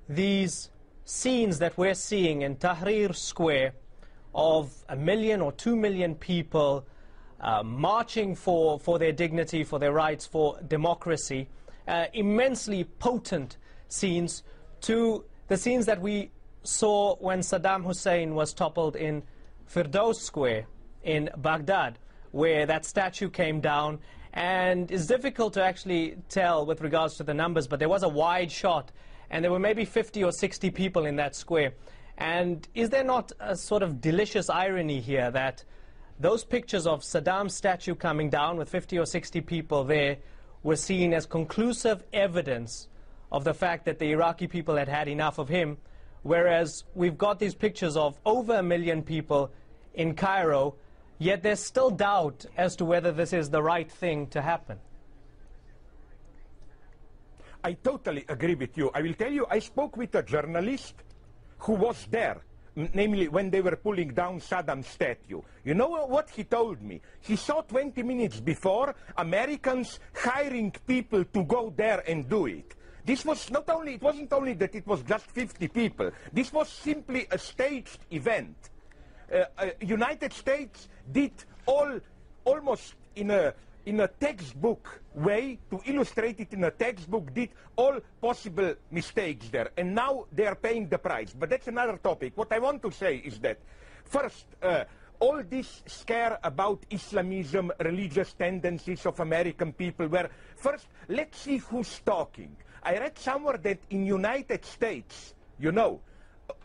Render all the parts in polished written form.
these scenes that we're seeing in Tahrir Square of 1 million or 2 million people marching for their dignity, for their rights, for democracy, immensely potent scenes, to the scenes that we saw when Saddam Hussein was toppled in Firdaus Square in Baghdad, where that statue came down. And it's difficult to actually tell with regards to the numbers, but there was a wide shot, and there were maybe 50 or 60 people in that square. And is there not a sort of delicious irony here that those pictures of Saddam's statue coming down with 50 or 60 people there were seen as conclusive evidence of the fact that the Iraqi people had had enough of him, whereas we've got these pictures of over 1 million people in Cairo, yet there's still doubt as to whether this is the right thing to happen? I totally agree with you. I will tell you, I spoke with a journalist who was there, namely when they were pulling down Saddam's statue. You know what he told me? He saw 20 minutes before Americans hiring people to go there and do it. This was not only, it wasn't only that it was just 50 people. This was simply a staged event. United States did almost in a textbook way, to illustrate it in a textbook, did all possible mistakes there, and now they are paying the price. But that's another topic. What I want to say is that, first, all this scare about Islamism, religious tendencies of American people, where, first, let's see who's talking. I read somewhere that in United States, you know,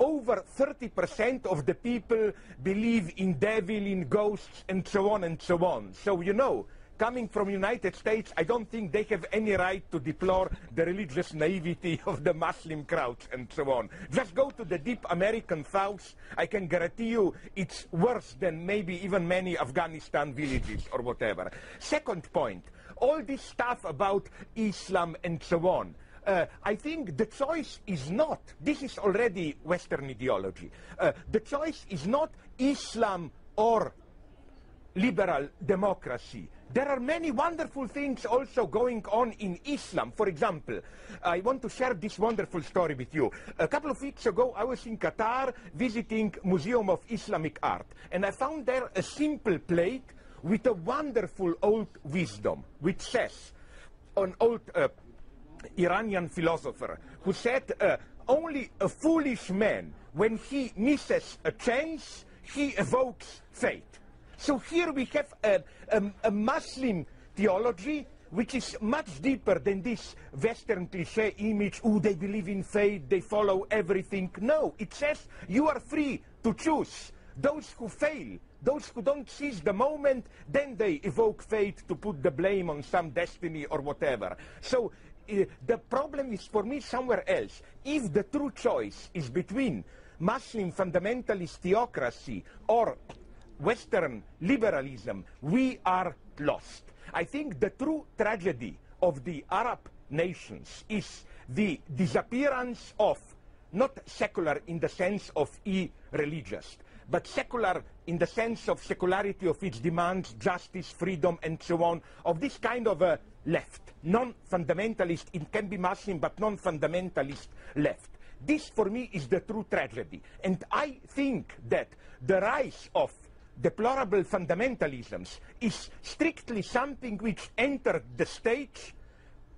over 30% of the people believe in devil, in ghosts, and so on and so on. So, you know, coming from United States, I don't think they have any right to deplore the religious naivety of the Muslim crowds and so on. Just go to the deep American South. I can guarantee you it's worse than maybe even many Afghanistan villages or whatever. Second point, all this stuff about Islam and so on. I think the choice is not, this is already Western ideology, the choice is not Islam or liberal democracy. There are many wonderful things also going on in Islam. For example, I want to share this wonderful story with you. A couple of weeks ago, I was in Qatar visiting Museum of Islamic Art, and I found there a simple plate with a wonderful old wisdom, which says, an old Iranian philosopher who said, only a foolish man, when he misses a chance, he evokes fate. So here we have a Muslim theology which is much deeper than this Western cliché image, oh, they believe in fate, they follow everything. No, it says you are free to choose. Those who fail, those who don't seize the moment, then they evoke fate to put the blame on some destiny or whatever. So the problem is for me somewhere else. If the true choice is between Muslim fundamentalist theocracy or Western liberalism, we are lost. I think the true tragedy of the Arab nations is the disappearance of, not secular in the sense of irreligious, but secular in the sense of secularity of its demands, justice, freedom, and so on, of this kind of a left, non-fundamentalist, it can be Muslim, but non-fundamentalist left. This, for me, is the true tragedy. And I think that the rise of deplorable fundamentalisms is strictly something which entered the stage,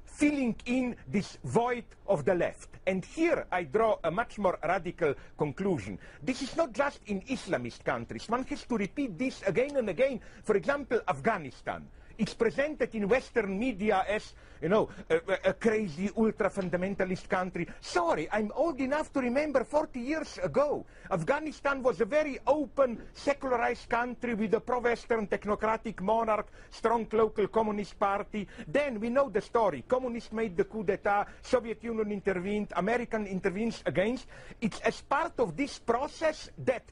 filling in this void of the left. And here I draw a much more radical conclusion. This is not just in Islamist countries. One has to repeat this again and again. For example, Afghanistan. It's presented in Western media as, you know, a crazy ultra-fundamentalist country. Sorry, I'm old enough to remember 40 years ago. Afghanistan was a very open, secularized country with a pro-Western technocratic monarch, strong local communist party. Then we know the story. Communists made the coup d'etat, Soviet Union intervened, American intervenes against. It's as part of this process that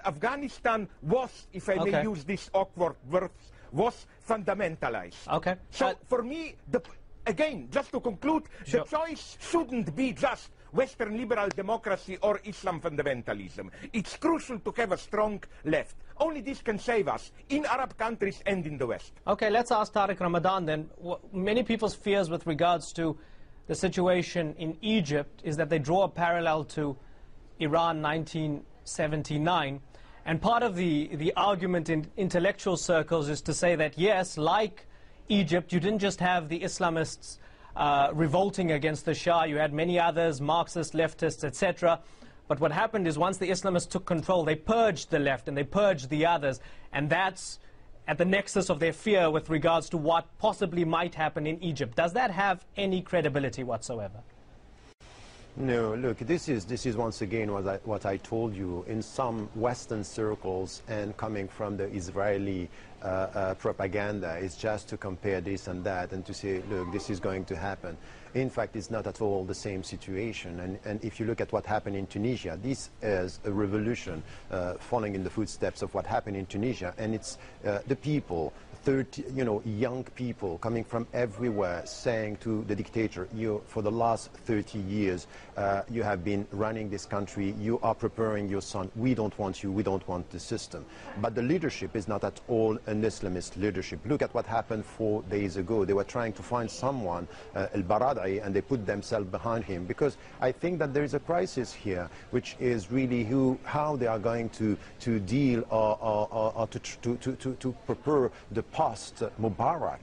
Afghanistan was, if I may use this awkward word, was fundamentalized. Okay. So for me, again, just to conclude, the choice shouldn't be just Western liberal democracy or Islam fundamentalism. It's crucial to have a strong left. Only this can save us in Arab countries and in the West. Okay, let's ask Tariq Ramadan then. Many people's fears with regards to the situation in Egypt is that they draw a parallel to Iran 1979. And part of the argument in intellectual circles is to say that, yes, like Egypt, you didn't just have the Islamists revolting against the Shah, you had many others, Marxists, leftists, etc. But what happened is once the Islamists took control, they purged the left and they purged the others. And that's at the nexus of their fear with regards to what possibly might happen in Egypt. Does that have any credibility whatsoever? No, look, this is once again what I told you. In some Western circles and coming from the Israeli propaganda, it's just to compare this and that and to say, look, this is going to happen. In fact, it's not at all the same situation. And if you look at what happened in Tunisia, this is a revolution following in the footsteps of what happened in Tunisia. And it's the people, young people coming from everywhere saying to the dictator, you, for the last 30 years, you have been running this country, you are preparing your son, we don't want you, we don't want the system. But the leadership is not at all an Islamist leadership. Look at what happened 4 days ago. They were trying to find someone, al-Baradei, and they put themselves behind him, because I think that there is a crisis here, which is really how they are going to deal or to prepare the post-Mubarak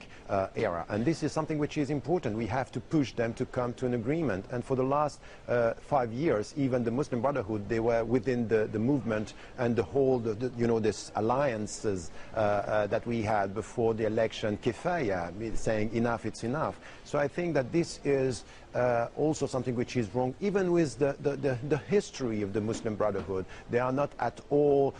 era. And this is something which is important. We have to push them to come to an agreement. And for the last 5 years, even the Muslim Brotherhood, they were within the movement and the whole, this alliances that we had before the election, kifaya, saying enough, it's enough. So I think that this is also something which is wrong. Even with the history of the Muslim Brotherhood, they are not at all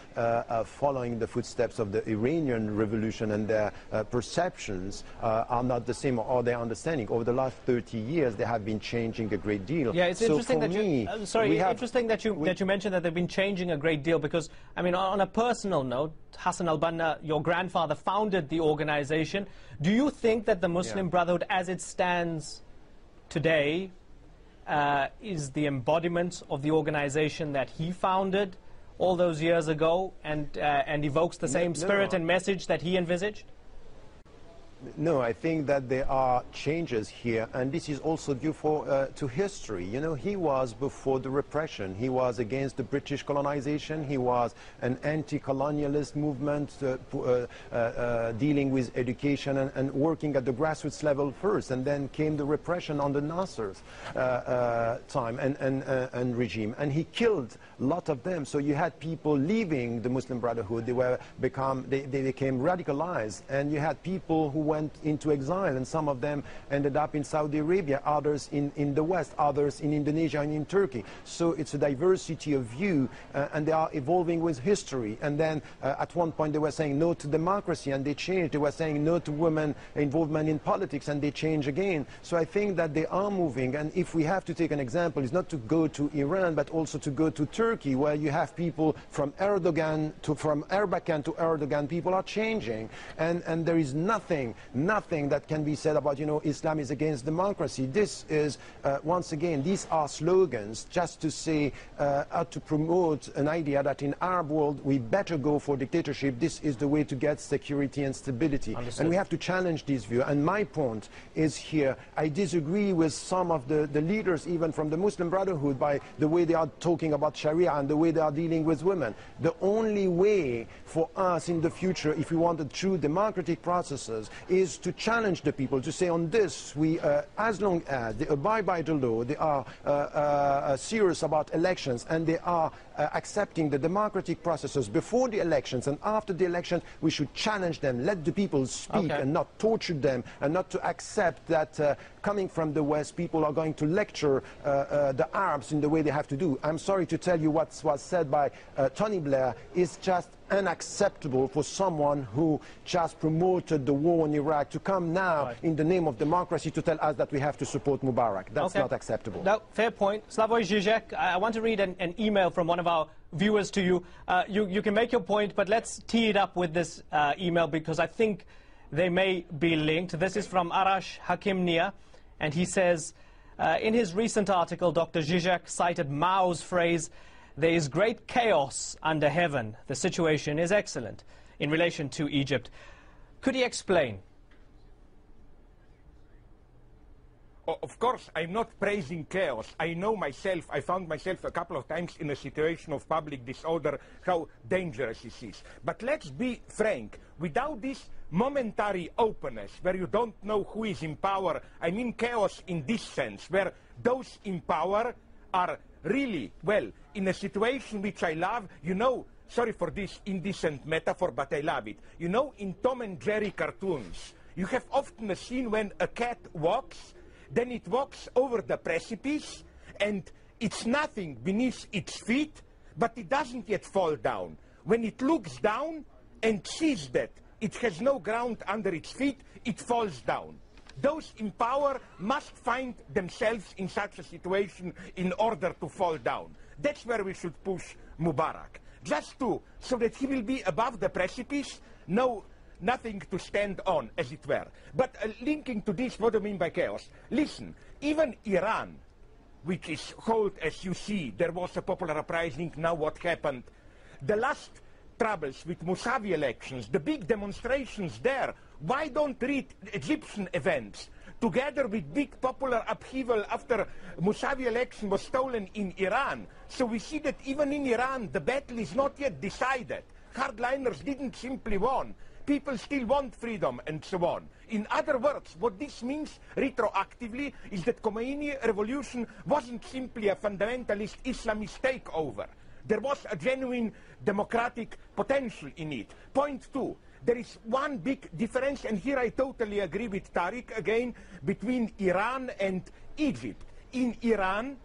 following the footsteps of the Iranian revolution, and their perceptions are not the same, or their understanding. Over the last 30 years, they have been changing a great deal. Yeah, it's interesting that interesting that you mentioned that they've been changing a great deal, because, I mean, on a personal note, Hassan al-Banna, your grandfather, founded the organization. Do you think that the Muslim Brotherhood, as it stands today, is the embodiment of the organization that he founded all those years ago, and evokes the same spirit and message that he envisaged? No, I think that there are changes here, and this is also due to history. You know, he was before the repression. He was against the British colonization. He was an anti-colonialist movement dealing with education and working at the grassroots level first, and then came the repression under Nasser's time and regime, and he killed a lot of them. So you had people leaving the Muslim Brotherhood. They became radicalized, and you had people who went into exile, and some of them ended up in Saudi Arabia, others in the West, others in Indonesia and in Turkey. So it's a diversity of view, and they are evolving with history. And then at one point they were saying no to democracy, and they changed. They were saying no to women involvement in politics, and they changed again. So I think that they are moving, and if we have to take an example, it's not to go to Iran, but also to go to Turkey, where you have people from Erbakan to Erdogan. People are changing, and there is nothing that can be said about, Islam is against democracy. This is, once again, these are slogans just to say, to promote an idea that in Arab world we better go for dictatorship. This is the way to get security and stability. Understood. And we have to challenge this view. And my point is here, I disagree with some of the leaders, even from the Muslim Brotherhood, by the way they are talking about Sharia and the way they are dealing with women. The only way for us in the future, if we want true democratic processes, is to challenge the people, to say on this, as long as they abide by the law, they are serious about elections, and they are accepting the democratic processes before the elections and after the election, we should challenge them, let the people speak, and not torture them, and not to accept that coming from the West, people are going to lecture the Arabs in the way they have to do. I'm sorry to tell you what was said by Tony Blair is just unacceptable for someone who just promoted the war in Iraq to come now in the name of democracy to tell us that we have to support Mubarak. That's not acceptable. No, fair point. Slavoj Zizek, I want to read an email from one of our viewers to you. You can make your point, but let's tee it up with this email, because I think they may be linked. This is from Arash Hakimnia, and he says, in his recent article, Dr. Zizek cited Mao's phrase, "There is great chaos under heaven. The situation is excellent," in relation to Egypt. Could he explain Of course, I'm not praising chaos. I know myself, I found myself a couple of times in a situation of public disorder, how dangerous this is. But let's be frank, without this momentary openness, where you don't know who is in power, I mean chaos in this sense, where those in power are really, well, in a situation which I love, you know, sorry for this indecent metaphor, but I love it. You know, in Tom and Jerry cartoons, you have often a scene when a cat walks, then it walks over the precipice, and it's nothing beneath its feet, but it doesn't yet fall down. When it looks down and sees that it has no ground under its feet, it falls down. Those in power must find themselves in such a situation in order to fall down. That's where we should push Mubarak. Just so that he will be above the precipice, nothing to stand on, as it were. But linking to this, what do I mean by chaos? Listen, even Iran, which is cold as you see, there was a popular uprising, now what happened? The last troubles with Mousavi elections, the big demonstrations there, why don't read Egyptian events? Together with big popular upheaval after Mousavi election was stolen in Iran. So we see that even in Iran, the battle is not yet decided. Hardliners didn't simply win. People still want freedom, and so on. In other words, what this means retroactively is that Khomeini revolution wasn't simply a fundamentalist Islamist takeover. There was a genuine democratic potential in it. Point two, there is one big difference, and here I totally agree with Tariq again, between Iran and Egypt. In Iran,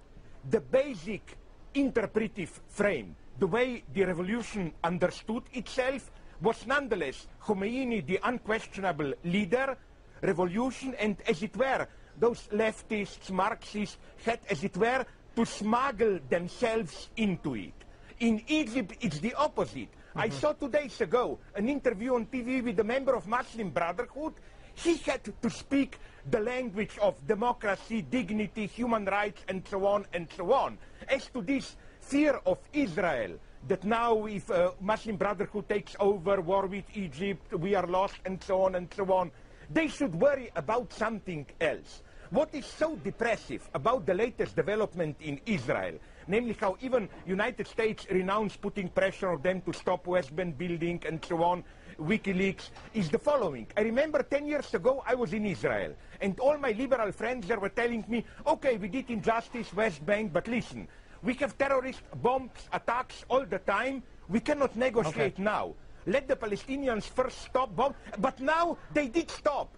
the basic interpretive frame, the way the revolution understood itself, was nonetheless Khomeini, the unquestionable leader, revolution, and as it were, those leftists, Marxists, had, as it were, to smuggle themselves into it. In Egypt, it's the opposite. I saw 2 days ago an interview on TV with a member of Muslim Brotherhood. He had to speak the language of democracy, dignity, human rights, and so on and so on. As to this fear of Israel, that now if Muslim Brotherhood takes over, war with Egypt, we are lost, and so on and so on, they should worry about something else. What is so depressive about the latest development in Israel, namely how even United States renounced putting pressure on them to stop West Bank building and so on, WikiLeaks, is the following. I remember 10 years ago I was in Israel, and all my liberal friends there were telling me, okay, we did injustice, West Bank, but listen, we have terrorist bombs, attacks all the time. We cannot negotiate now. Let the Palestinians first stop bomb. But now they did stop.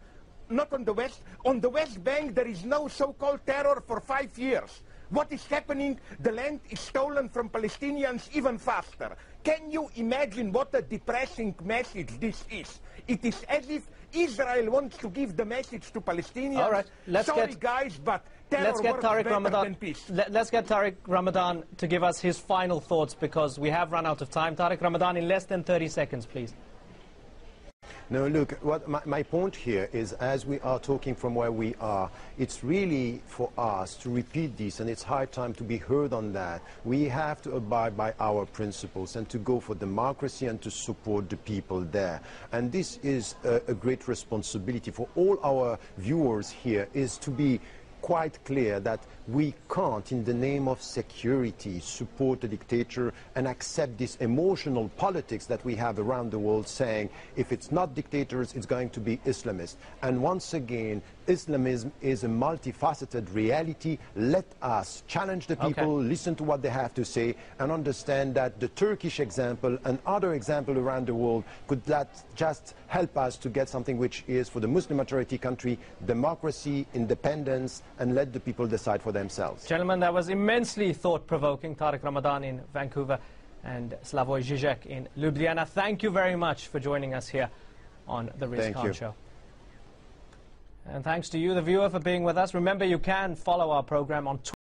Not on the West. On the West Bank, there is no so-called terror for 5 years. What is happening? The land is stolen from Palestinians even faster. Can you imagine what a depressing message this is? It is as if Israel wants to give the message to Palestinians. All right, sorry guys, but terror works better than peace. Let's get Tariq Ramadan to give us his final thoughts, because we have run out of time. Tariq Ramadan, in less than 30 seconds, please. No, look, what my point here is, as we are talking from where we are, it's really for us to repeat this, and it's high time to be heard on that. We have to abide by our principles and to go for democracy and to support the people there. And this is a great responsibility for all our viewers here, is to be quite clear that we can't, in the name of security, support the dictator and accept this emotional politics that we have around the world, saying if it's not dictators, it's going to be Islamists. And once again, Islamism is a multifaceted reality. Let us challenge the people, listen to what they have to say, and understand that the Turkish example and other examples around the world could just help us to get something which is, for the Muslim majority country, democracy, independence, and let the people decide for themselves. Gentlemen, that was immensely thought-provoking. Tariq Ramadan in Vancouver and Slavoj Zizek in Ljubljana. Thank you very much for joining us here on the Riz Khan Show. And thanks to you, the viewer, for being with us. Remember, you can follow our program on Twitter.